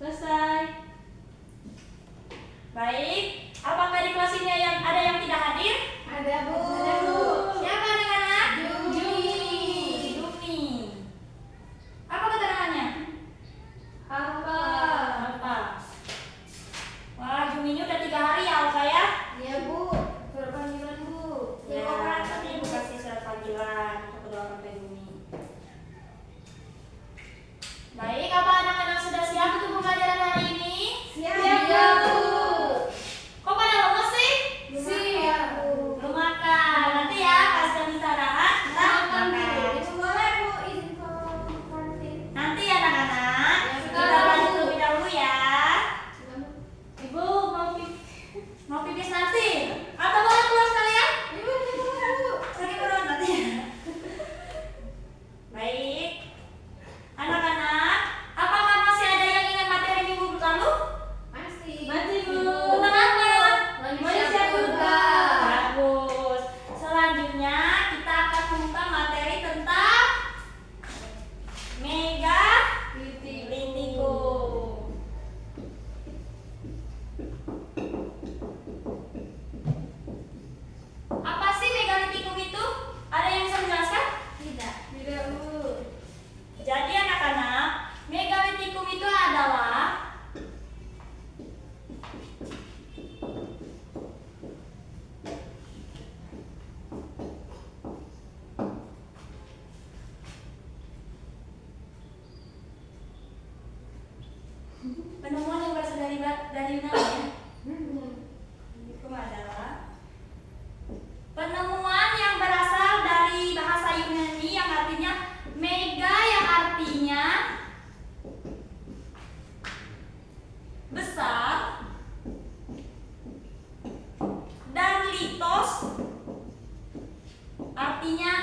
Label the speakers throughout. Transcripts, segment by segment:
Speaker 1: Selesai.
Speaker 2: Baik, apakah di kelas ini ada yang tidak hadir?
Speaker 3: Ada, Bu.
Speaker 1: Ada, Bu.
Speaker 2: Siapa anak-anak?
Speaker 3: Juni.
Speaker 2: Juni. Apa keterangannya?
Speaker 3: Apa?
Speaker 2: Apa? Wah, Juminya udah 3 hari ya, Alfa ya?
Speaker 3: Iya, Bu. Surat panggilan, Bu.
Speaker 2: Ya, nanti Ibu kasih surat panggilan untuk kedua orang tua Jumi. Baik, apa anak-anak sudah siap untuk pembelajaran hari ini?
Speaker 3: Siap, Bu.
Speaker 2: Kok pada lemes sih?
Speaker 3: Siap, Bu.
Speaker 2: Belum makan. Nanti ya, pas jam istirahat kita makan.
Speaker 3: Ibu boleh, Bu, izin ke kantin.
Speaker 2: Nanti ya anak-anak,
Speaker 3: Ya,
Speaker 2: kita
Speaker 3: sekarang,
Speaker 2: lanjut
Speaker 3: Bu.
Speaker 2: lebih dahulu ya.
Speaker 1: Ibu
Speaker 2: Mau pipis nanti? Atau boleh keluar sekalian?
Speaker 3: Ibu, Bu.
Speaker 2: Sakit perut nanti ya. Baik. Anak-anak, apakah masih ada yang ingat materi minggu lalu?
Speaker 3: Masih.
Speaker 1: Masih, Bu.
Speaker 2: Tentang apa?
Speaker 1: Manusia purba.
Speaker 2: Bagus. Selanjutnya kita akan membuka materi tentang megalitikum. Apa sih megalitikum itu? Ada yang bisa menjelaskan?
Speaker 3: Tidak. Tidak, Bu.
Speaker 2: Jadi anak-anak, megalitikum itu adalah penemuan yang berasal dari Yunani ya. Megalitikum adalah penemuan yang berasal dari bahasa Yunani yang artinya mega, yang artinya besar, dan litos artinya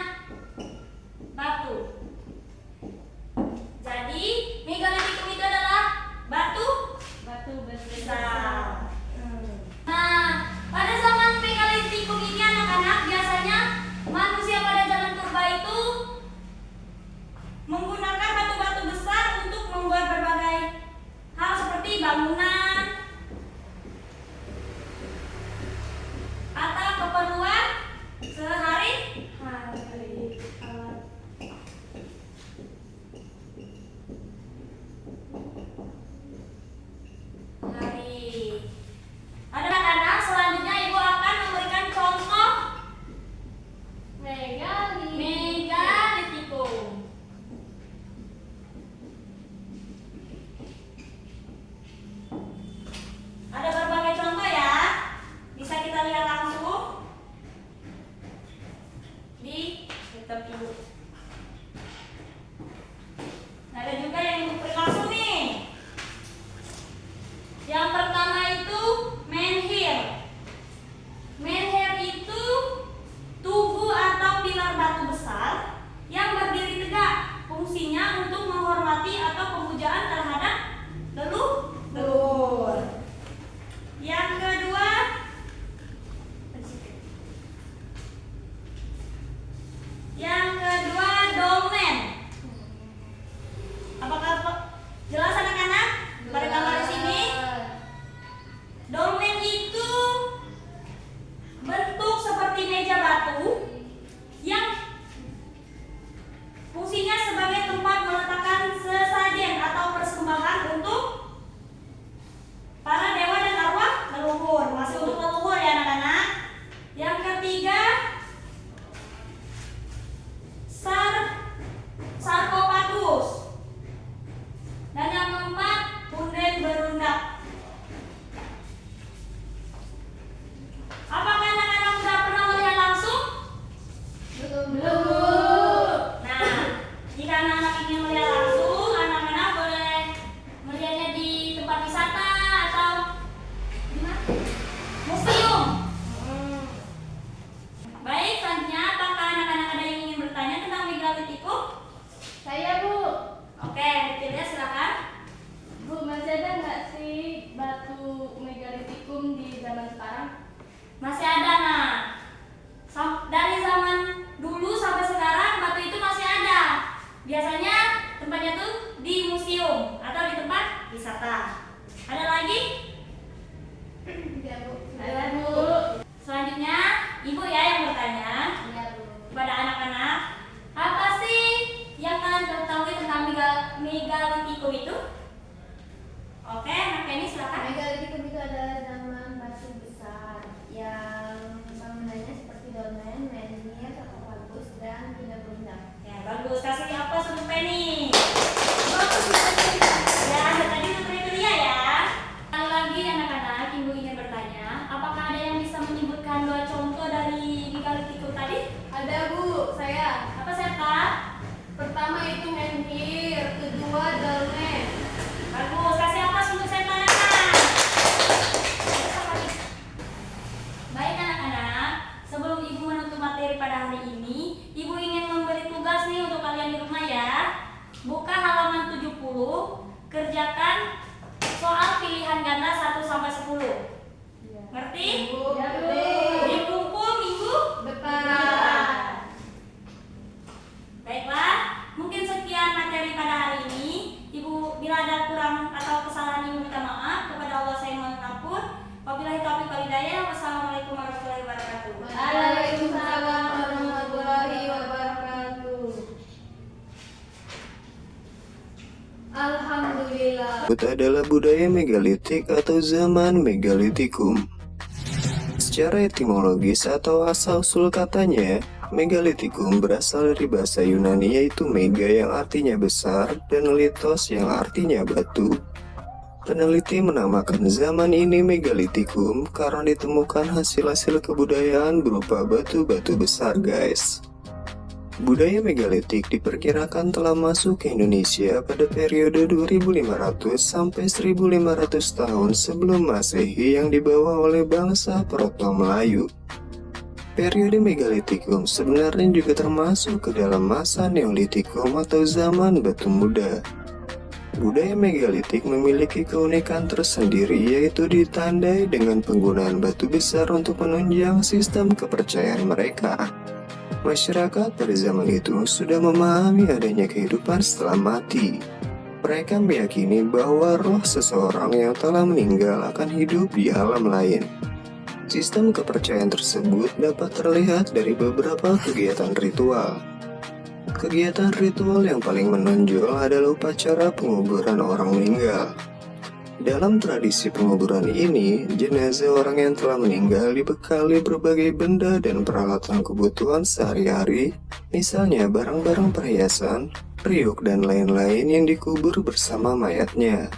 Speaker 2: batu. Jadi megalitikum itu adalah batu
Speaker 1: Batu besar.
Speaker 2: besar. di museum atau di tempat wisata. Ada lagi?
Speaker 3: Tidak, Bu.
Speaker 1: Ada, Bu.
Speaker 2: Selanjutnya, Ibu ya yang bertanya
Speaker 1: Iya, Bu.
Speaker 2: kepada anak-anak, apa sih yang kalian ketahui tentang megalitikum itu? Oke, anak ini silakan.
Speaker 3: Megalitikum itu adalah zaman batu besar yang bangunannya seperti dolmen, menhir, sarkofagus, dan benda-benda.
Speaker 2: Ya, bagus. Kasih apa suruh Penny? Ya, tadi udah itu dia ya. Sekali lagi anak-anak, Ibu ingin bertanya, apakah ada yang bisa menyebutkan 2 contoh dari megalitikum tadi?
Speaker 3: Ada, Bu, saya.
Speaker 2: Apa siapa?
Speaker 3: Pertama itu menhir, kedua dolmen.
Speaker 2: Bagus. Kasih apa suruh saya tanyakan? Baik anak-anak, sebelum Ibu menutup materi pada hari ini, Ibu ingin memberi tugas nih untuk kalian di rumah ya. Buka halaman 70, kerjakan soal pilihan ganda 1 sampai 10. Ngerti?
Speaker 3: Bu,
Speaker 1: Ya, Bu.
Speaker 2: Dikumpul minggu
Speaker 3: depan.
Speaker 2: Baiklah, mungkin sekian materi pada hari ini. Ibu, bila ada kurang atau kesalahan Ibu minta maaf. Kepada Allah saya mohon ampun. Wabillahi taufiq wal hidayah. Wassalamualaikum warahmatullahi wabarakatuh.
Speaker 3: Waalaikumsalam warahmatullahi wabarakatuh. Alhamdulillah.
Speaker 4: Adalah budaya megalitik atau zaman megalitikum. Secara etimologis atau asal-usul katanya, megalitikum berasal dari bahasa Yunani yaitu mega yang artinya besar dan litos yang artinya batu. Peneliti menamakan zaman ini megalitikum karena ditemukan hasil-hasil kebudayaan berupa batu-batu besar, guys. Budaya megalitik diperkirakan telah masuk ke Indonesia pada periode 2500 sampai 1500 tahun sebelum Masehi yang dibawa oleh bangsa Proto-Melayu. Periode megalitikum sebenarnya juga termasuk ke dalam masa neolitikum atau zaman batu muda. Budaya megalitik memiliki keunikan tersendiri yaitu ditandai dengan penggunaan batu besar untuk menunjang sistem kepercayaan mereka. Masyarakat pada zaman itu sudah memahami adanya kehidupan setelah mati. Mereka meyakini bahwa roh seseorang yang telah meninggal akan hidup di alam lain. Sistem kepercayaan tersebut dapat terlihat dari beberapa kegiatan ritual. Kegiatan ritual yang paling menonjol adalah upacara penguburan orang meninggal. Dalam tradisi penguburan ini, jenazah orang yang telah meninggal dibekali berbagai benda dan peralatan kebutuhan sehari-hari, misalnya barang-barang perhiasan, periuk, dan lain-lain yang dikubur bersama mayatnya.